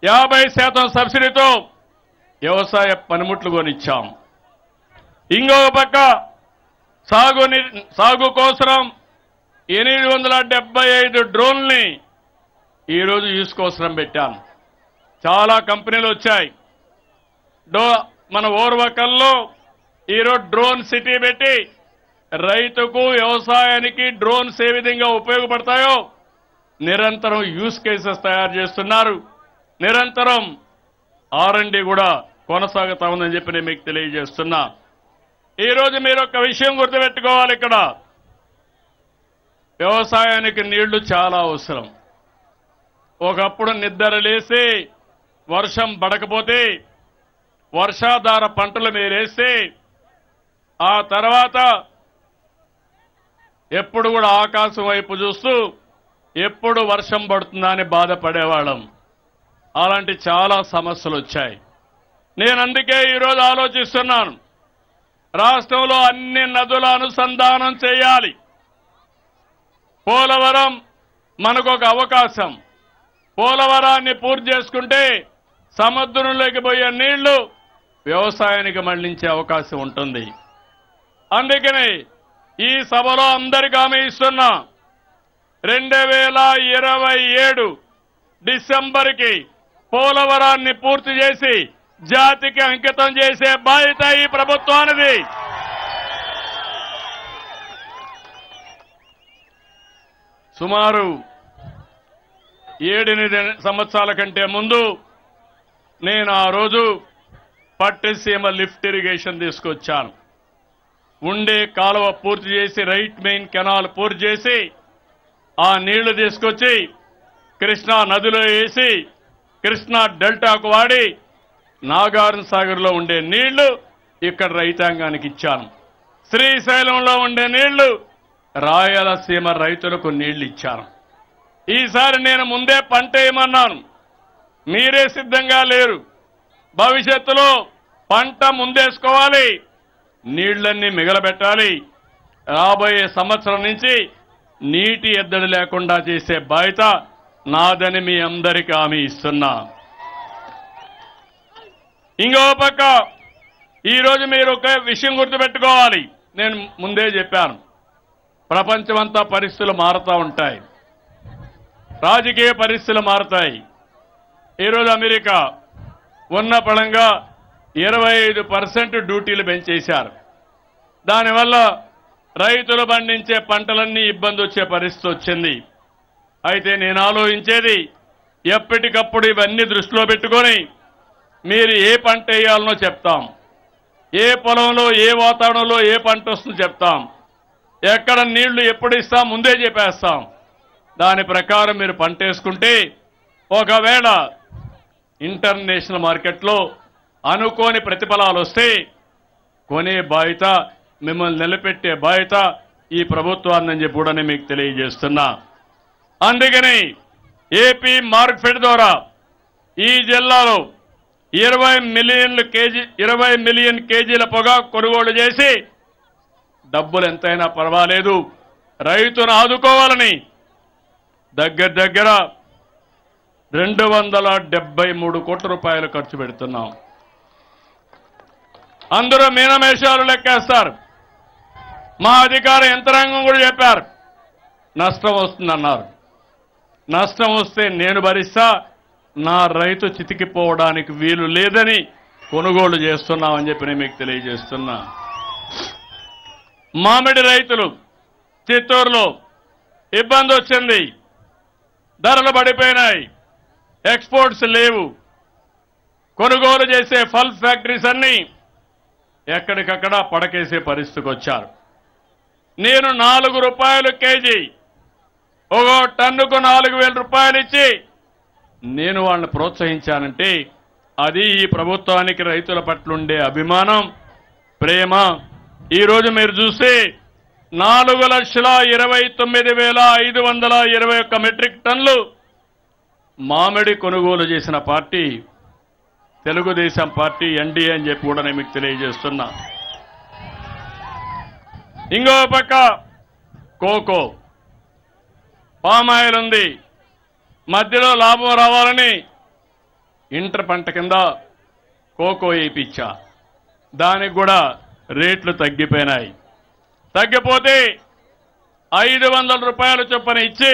50% సబ్సిడీతో వ్యవసాయ పనిముట్లు కొనిచ్చాం. ఇంకొక పక్క సాగు కోసం 875 డ్రోన్లని ఈరోజు యూస్ కోసం పెట్టాను. చాలా కంపెనీలు వచ్చాయి. మన ఓర్వకల్లో ఈరోజు డ్రోన్ సిటీ పెట్టి రైతుకు వ్యవసాయానికి డ్రోన్స్ ఏ విధంగా ఉపయోగపడతాయో నిరంతరం యూస్ కేసెస్ తయారు చేస్తున్నారు. నిరంతరం R&D కూడా కొనసాగుతా ఉందని చెప్పి నేను మీకు తెలియజేస్తున్నా. ఈరోజు మీరు ఒక విషయం గుర్తుపెట్టుకోవాలి. ఇక్కడ వ్యవసాయానికి నీళ్లు చాలా అవసరం. ఒకప్పుడు నిద్ర లేసి వర్షం పడకపోతే వర్షాధార పంటలు మీరేస్తే ఆ తర్వాత ఎప్పుడు కూడా ఆకాశం వైపు చూస్తూ ఎప్పుడు వర్షం పడుతుందా అని బాధపడేవాళ్ళం. అలాంటి చాలా సమస్యలు వచ్చాయి. నేను అందుకే ఈరోజు ఆలోచిస్తున్నాను, రాష్ట్రంలో అన్ని నదుల అనుసంధానం చేయాలి. పోలవరం మనకొక అవకాశం. పోలవరాన్ని పూర్తి చేసుకుంటే సముద్రంలోకి పోయే నీళ్లు వ్యవసాయానికి మళ్లించే అవకాశం ఉంటుంది. అందుకని ఈ సభలో అందరికీ హామీ ఇస్తున్నా, 2027 డిసెంబర్కి పోలవరాన్ని పూర్తి చేసి జాతికి అంకితం చేసే బాధ్యత ఈ ప్రభుత్వానిది. సుమారు 7-8 సంవత్సరాల కంటే ముందు నేను ఆ రోజు పట్టిసీమ లిఫ్ట్ ఇరిగేషన్ తీసుకొచ్చాను. ఉండే కాలువ పూర్తి చేసి రైట్ మెయిన్ కెనాల్ పూర్తి చేసి ఆ నీళ్లు తీసుకొచ్చి కృష్ణా నదిలో వేసి కృష్ణా డెల్టాకు వాడి నాగార్జున సాగర్లో ఉండే నీళ్లు ఇక్కడ రైతాంగానికి ఇచ్చాను. శ్రీశైలంలో ఉండే నీళ్లు రాయలసీమ రైతులకు నీళ్లు ఇచ్చాను. ఈసారి నేను ముందే పంట వేయమన్నాను, మీరే సిద్ధంగా లేరు. భవిష్యత్తులో పంట ముందేసుకోవాలి, నీళ్లన్నీ మిగలబెట్టాలి. రాబోయే సంవత్సరం నుంచి నీటి ఎద్దడి లేకుండా చేసే బాధ్యత నాదని మీ అందరికీ హామీ ఇస్తున్నా. ఇంకో పక్క ఈరోజు మీరు ఒక విషయం గుర్తుపెట్టుకోవాలి. నేను ముందే చెప్పాను, ప్రపంచమంతా పరిస్థితులు మారుతూ ఉంటాయి, రాజకీయ పరిస్థితులు మారుతాయి. ఈరోజు అమెరికా ఉన్న పళంగా 25% డ్యూటీలు పెంచేశారు. దానివల్ల రైతులు పండించే పంటలన్నీ ఇబ్బంది వచ్చే పరిస్థితి వచ్చింది. అయితే నేను ఆలోచించేది, ఎప్పటికప్పుడు ఇవన్నీ దృష్టిలో పెట్టుకొని మీరు ఏ పంట వేయాలనో చెప్తాం, ఏ పొలంలో ఏ వాతావరణంలో ఏ పంట వస్తుందో చెప్తాం, ఎక్కడ నీళ్లు ఎప్పుడు ఇస్తాం ముందే చెప్పేస్తాం. దాని ప్రకారం మీరు పంట వేసుకుంటే ఒకవేళ ఇంటర్నేషనల్ మార్కెట్లో అనుకోని ప్రతిఫలాలు వస్తే కొనే బాధ్యత, మిమ్మల్ని నిలబెట్టే బాధ్యత ఈ ప్రభుత్వాన్ని చెప్పి కూడా మీకు తెలియజేస్తున్నా. అందుకని ఏపీ మార్కెట్ ద్వారా ఈ జిల్లాలో 20 మిలియన్ కేజీల పొగాకు కొనుగోలు చేసి డబ్బులు ఎంతైనా పర్వాలేదు రైతును ఆదుకోవాలని దగ్గర 273 కోట్ల రూపాయలు ఖర్చు పెడుతున్నాం. అందరూ మీనమేషాలు లెక్కేస్తారు. మా అధికార యంత్రాంగం కూడా చెప్పారు, నష్టం వస్తుందన్నారు. నష్టం వస్తే నేను భరిస్తా, నా రైతు చితికిపోవడానికి వీలు లేదని కొనుగోలు చేస్తున్నామని చెప్పి నేను మీకు తెలియజేస్తున్నా. మామిడి రైతులు చిత్తూరులో ఇబ్బంది వచ్చింది, ధరలు పడిపోయినాయి, ఎక్స్పోర్ట్స్ లేవు. కొనుగోలు చేసే ఫల్ ఫ్యాక్టరీస్ అన్నీ ఎక్కడికక్కడ పడకేసే పరిస్థితికి వచ్చారు. నేను 4 రూపాయలు కేజీ, ఒక టన్నుకు 4,000 రూపాయలు ఇచ్చి నేను వాళ్ళని ప్రోత్సహించానంటే అది ఈ ప్రభుత్వానికి రైతుల పట్ల ఉండే అభిమానం, ప్రేమ. ఈరోజు మీరు చూస్తే 4,29,521 మెట్రిక్ టన్నులు మామిడి కొనుగోలు చేసిన పార్టీ తెలుగుదేశం పార్టీ, ఎన్డీఏ అని చెప్పి కూడా నేను మీకు తెలియజేస్తున్నా. ఇంకో పక్క కోకో, పామాయిల్ ఉంది, మధ్యలో లాభం రావాలని ఇంటర్ పంట కింద కోకో వేయించా. దానికి కూడా రేట్లు తగ్గిపోయినాయి. తగ్గిపోతే 500 రూపాయల చొప్పున ఇచ్చి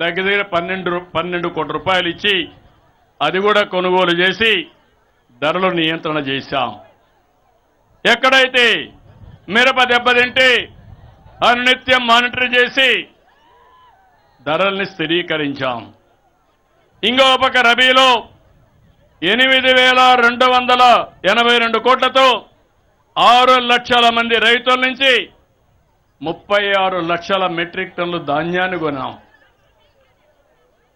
దగ్గర 12 కోట్ల రూపాయలు ఇచ్చి అది కూడా కొనుగోలు చేసి ధరలు నియంత్రణ చేశాం. ఎక్కడైతే మిరప దెబ్బతింటే అనునిత్యం మానిటర్ చేసి ధరల్ని స్థిరీకరించాం. ఇంకో పక్క రబీలో 8,282 కోట్లతో 6 లక్షల మంది రైతుల నుంచి 36 లక్షల మెట్రిక్ టన్నులు ధాన్యాన్ని కొన్నాం.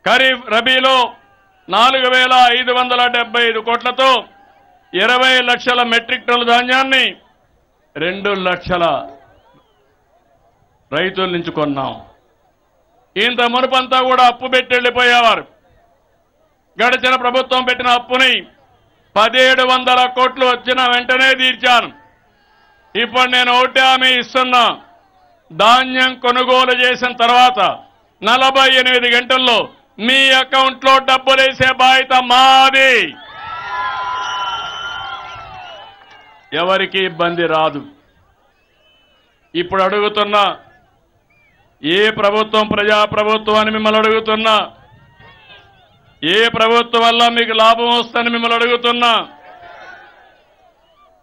ఖరీఫ్ రబీలో 4,575 కోట్లతో 20 లక్షల మెట్రిక్ టన్నుల ధాన్యాన్ని 2 లక్షల రైతుల నుంచి కొన్నాం. ఇంత మునుపంతా కూడా అప్పు పెట్టి వెళ్ళిపోయేవారు. గడిచిన ప్రభుత్వం పెట్టిన అప్పుని 1,700 కోట్లు వచ్చిన వెంటనే తీర్చాను. ఇప్పుడు నేను ఒకటి హామీ ఇస్తున్నా, ధాన్యం కొనుగోలు చేసిన తర్వాత 48 గంటల్లో మీ అకౌంట్లో డబ్బులేసే బాధ్యత మాది. ఎవరికి ఇబ్బంది రాదు. ఇప్పుడు అడుగుతున్నా, ఏ ప్రభుత్వం ప్రజాప్రభుత్వం అని మిమ్మల్ని అడుగుతున్నా, ఏ ప్రభుత్వం వల్ల మీకు లాభం వస్తుందని మిమ్మల్ని అడుగుతున్నా.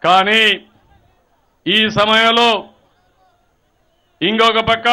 కానీ ఈ సమయంలో ఇంకొక పక్క